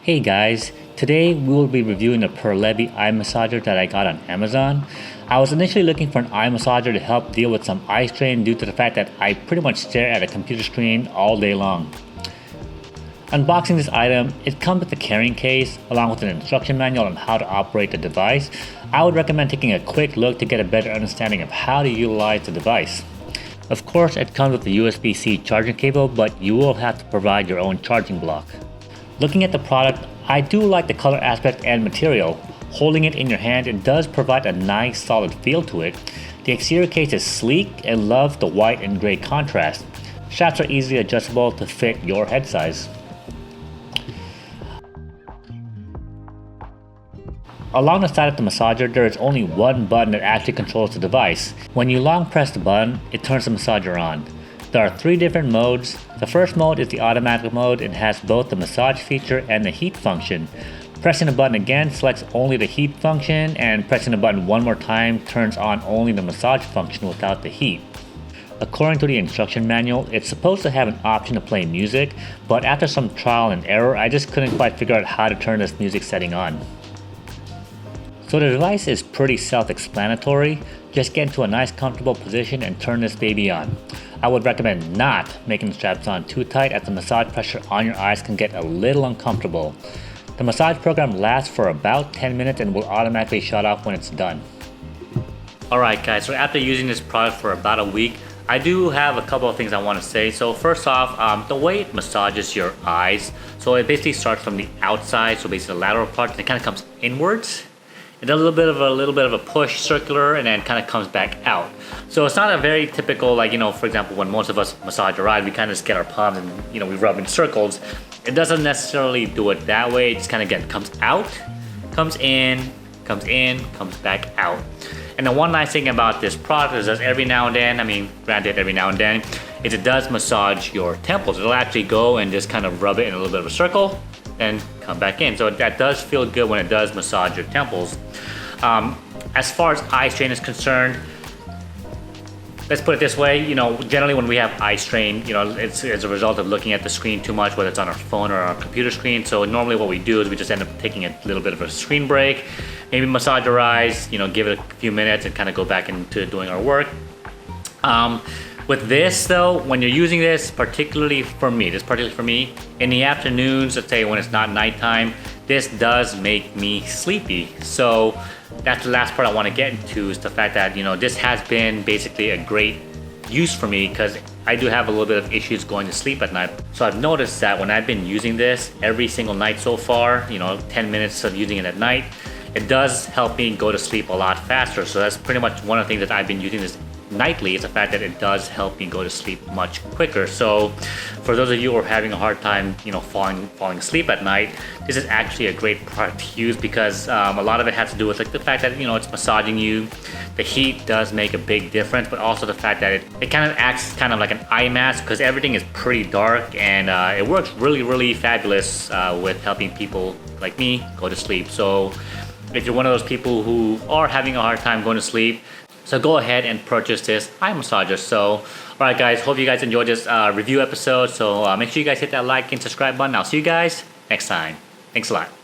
Hey guys, today we will be reviewing the Perlevi eye massager that I got on Amazon. I was initially looking for an eye massager to help deal with some eye strain due to the fact that I pretty much stare at a computer screen all day long. Unboxing this item, it comes with a carrying case along with an instruction manual on how to operate the device. I would recommend taking a quick look to get a better understanding of how to utilize the device. Of course, it comes with a USB-C charging cable, but you will have to provide your own charging block. Looking at the product, I do like the color aspect and material. Holding it in your hand, it does provide a nice solid feel to it. The exterior case is sleek and loves the white and gray contrast. Straps are easily adjustable to fit your head size. Along the side of the massager, there is only one button that actually controls the device. When you long press the button, it turns the massager on. There are three different modes. The first mode is the automatic mode and has both the massage feature and the heat function. Pressing the button again selects only the heat function, and pressing the button one more time turns on only the massage function without the heat. According to the instruction manual, it's supposed to have an option to play music, but after some trial and error, I just couldn't quite figure out how to turn this music setting on. So the device is pretty self-explanatory. Just get into a nice comfortable position and turn this baby on. I would recommend not making the straps on too tight, as the massage pressure on your eyes can get a little uncomfortable. The massage program lasts for about 10 minutes and will automatically shut off when it's done. Alright guys, so after using this product for about a week, I do have a couple of things I want to say. So first off, the way it massages your eyes, so it basically starts from the outside, so basically the lateral part, and it kind of comes inwards. It does a little bit of a push circular and then kind of comes back out. So it's not a very typical, like, for example, when most of us massage our eyes, we kind of just get our palms and, we rub in circles. It doesn't necessarily do it that way. It just kind of, again, comes out, comes in, comes back out. And the one nice thing about this product is that every now and then, granted every now and then, is it does massage your temples. It'll actually go and just kind of rub it in a little bit of a circle and come back in. So that does feel good when it does massage your temples. As far as eye strain is concerned, let's put it this way, generally when we have eye strain, it's as a result of looking at the screen too much, whether it's on our phone or our computer screen. So normally what we do is we just end up taking a little bit of a screen break, maybe massage our eyes, give it a few minutes and kind of go back into doing our work. With this though, when you're using this, particularly for me, in the afternoons, let's say when it's not nighttime, this does make me sleepy. So that's the last part I want to get into, is the fact that, this has been basically a great use for me, because I do have a little bit of issues going to sleep at night. So I've noticed that when I've been using this every single night so far, 10 minutes of using it at night, it does help me go to sleep a lot faster. So that's pretty much one of the things that I've been using this nightly, is the fact that it does help me go to sleep much quicker. So for those of you who are having a hard time falling asleep at night, this is actually a great product to use, because a lot of it has to do with the fact that it's massaging you. The heat does make a big difference, but also the fact that it kind of acts kind of like an eye mask, because everything is pretty dark, and it works really fabulous with helping people like me go to sleep. So if you're one of those people who are having a hard time going to sleep, so go ahead and purchase this eye massager. So, alright guys, hope you guys enjoyed this review episode. So make sure you guys hit that like and subscribe button. I'll see you guys next time. Thanks a lot.